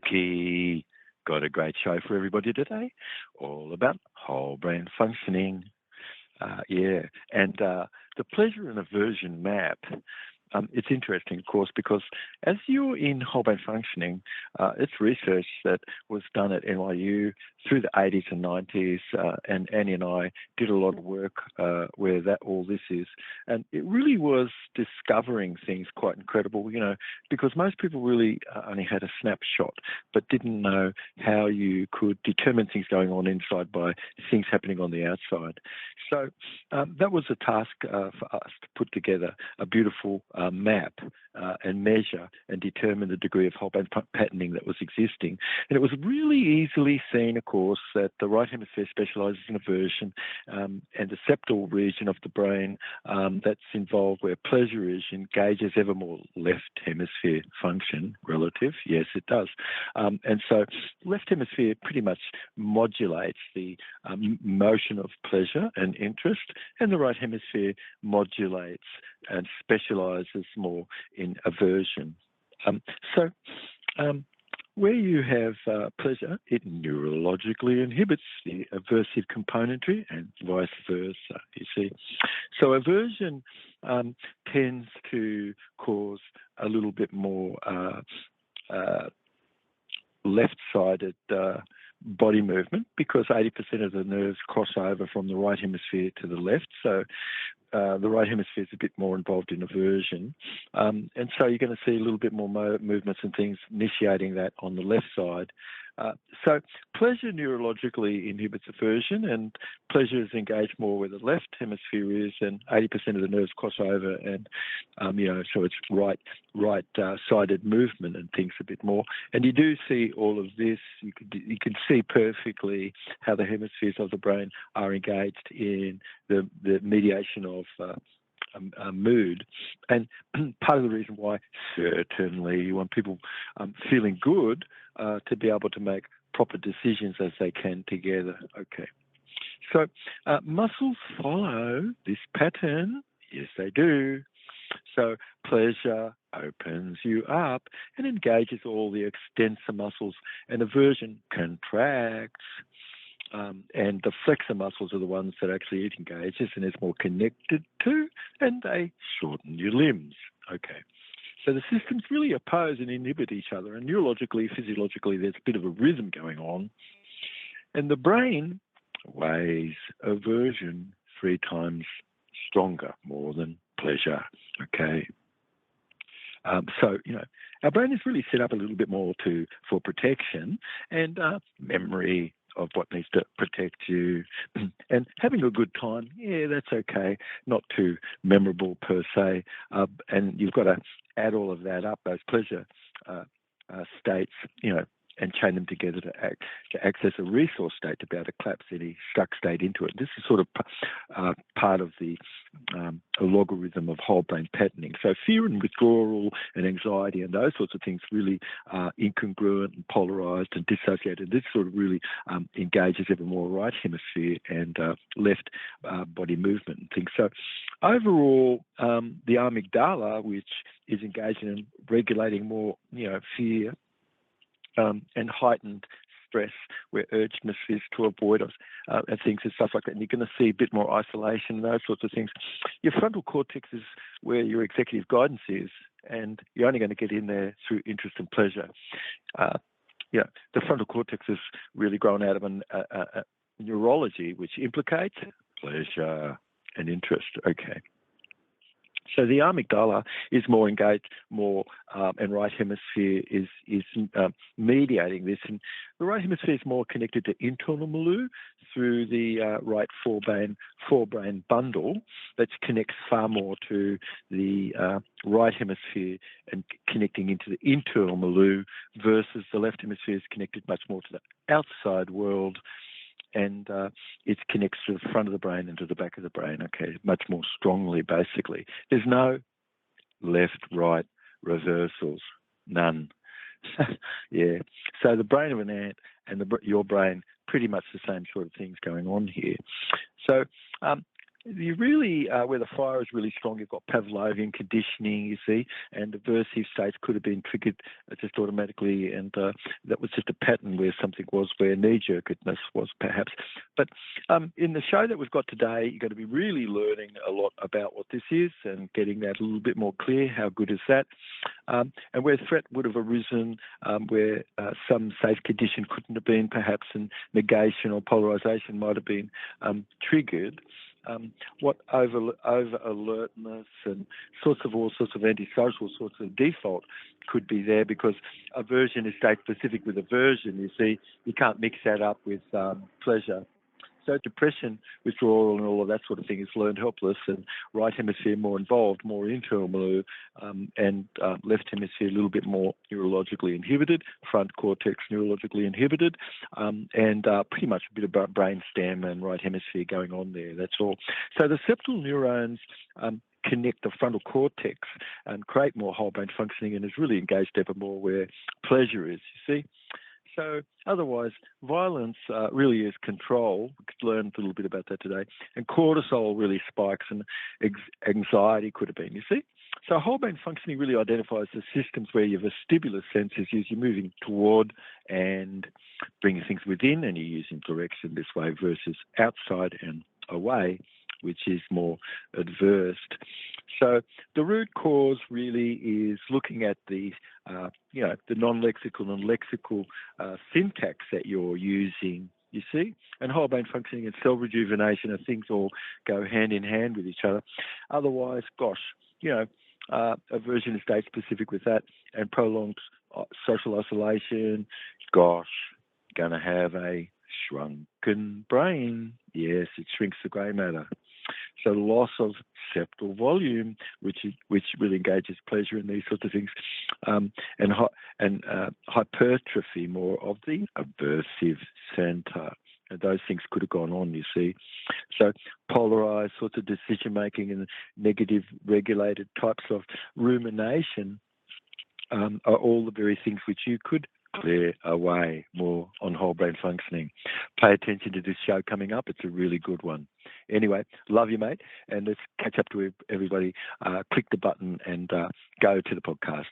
Ricky. Got a great show for everybody today, all about whole brain functioning. Yeah, and the pleasure and aversion map. It's interesting, of course, because as you're in whole brain functioning, it's research that was done at NYU through the 80s and 90s, and Annie and I did a lot of work where that all this is, and it really was discovering things quite incredible, because most people really only had a snapshot, but didn't know how you could determine things going on inside by things happening on the outside. So that was a task for us to put together a beautiful map and measure and determine the degree of whole brain patterning that was existing. And it was really easily seen, of course, that the right hemisphere specializes in aversion, and the septal region of the brain that's involved where pleasure is engages ever more left hemisphere function relative. Yes, it does. And so left hemisphere pretty much modulates the motion of pleasure and interest, and the right hemisphere modulates and specializes more in aversion. Where you have pleasure, it neurologically inhibits the aversive componentry and vice versa, you see. So aversion tends to cause a little bit more left-sided body movement, because 80% of the nerves cross over from the right hemisphere to the left. So the right hemisphere is a bit more involved in aversion. And so you're going to see a little bit more movements and things initiating that on the left side. So pleasure neurologically inhibits aversion, and pleasure is engaged more where the left hemisphere is, and 80% of the nerves cross over, and so it's right-sided movement and things a bit more. And you do see all of this. You can see perfectly how the hemispheres of the brain are engaged in the mediation of mood. And part of the reason why, certainly, you want people feeling good to be able to make proper decisions as they can together. Okay. So muscles follow this pattern. Yes, they do. So pleasure opens you up and engages all the extensor muscles, and aversion contracts. And the flexor muscles are the ones that actually it engages and is more connected to, and they shorten your limbs. Okay. So the systems really oppose and inhibit each other, and neurologically, physiologically, there's a bit of a rhythm going on. And the brain weighs aversion 3 times stronger, more than pleasure. Okay. So, our brain is really set up a little bit more for protection and memory of what needs to protect you, and having a good time. Yeah, that's okay. Not too memorable per se, and you've got to add all of that up, those pleasure states, and chain them together to access a resource state to be able to collapse any stuck state into it. This is sort of part of the logarithm of whole brain patterning. So fear and withdrawal and anxiety and those sorts of things really are incongruent and polarized and dissociated. This sort of really engages ever more right hemisphere and left body movement and things. So overall, the amygdala, which is engaged in regulating more, fear, and heightened stress, where urgeness is to avoid us, and things and stuff like that. And you're going to see a bit more isolation, those sorts of things. Your frontal cortex is where your executive guidance is, and you're only going to get in there through interest and pleasure. The frontal cortex is really grown out of a neurology which implicates pleasure and interest. Okay. So the amygdala is more engaged, and right hemisphere is mediating this. And the right hemisphere is more connected to internal milieu through the right forebrain bundle that connects far more to the right hemisphere and connecting into the internal milieu, versus the left hemisphere is connected much more to the outside world. And it connects to the front of the brain and to the back of the brain, okay, much more strongly, basically. There's no left-right reversals, none. Yeah. So the brain of an ant and your brain, pretty much the same sort of things going on here. So You really, where the fire is really strong, you've got Pavlovian conditioning, you see, and aversive states could have been triggered just automatically, and that was just a pattern where something was, where knee-jerkedness was perhaps. But in the show that we've got today, you're going to be really learning a lot about what this is and getting that a little bit more clear. How good is that? And where threat would have arisen, where some safe condition couldn't have been, perhaps, and negation or polarization might have been triggered. What over alertness and all sorts of antisocial sorts of default could be there, because aversion is state specific with aversion. You see, you can't mix that up with pleasure. So depression, withdrawal, and all of that sort of thing is learned helpless, and right hemisphere more involved, more internal mood, and left hemisphere a little bit more neurologically inhibited, front cortex neurologically inhibited, and pretty much a bit about brain stem and right hemisphere going on there. That's all. So the septal neurons connect the frontal cortex and create more whole brain functioning, and is really engaged ever more where pleasure is, you see. So otherwise, violence really is control. We could learn a little bit about that today. And cortisol really spikes, and anxiety could have been, you see. So whole brain functioning really identifies the systems where your vestibular senses use, you're moving toward and bringing things within, and you're using direction this way versus outside and away, which is more adverse. So the root cause really is looking at the the non-lexical and lexical syntax that you're using, you see. And whole brain functioning and cell rejuvenation are things all go hand in hand with each other. Otherwise, gosh, aversion is state specific with that, and prolonged social isolation, gosh, going to have a shrunken brain. Yes, it shrinks the grey matter. So loss of septal volume, which really engages pleasure in these sorts of things, and hypertrophy more of the aversive centre. And those things could have gone on, you see. So polarized sorts of decision making and negative regulated types of rumination are all the very things which you could clear away more on whole brain functioning. Pay attention to this show coming up. It's a really good one. Anyway, love you, mate. And let's catch up to everybody. Click the button and go to the podcast.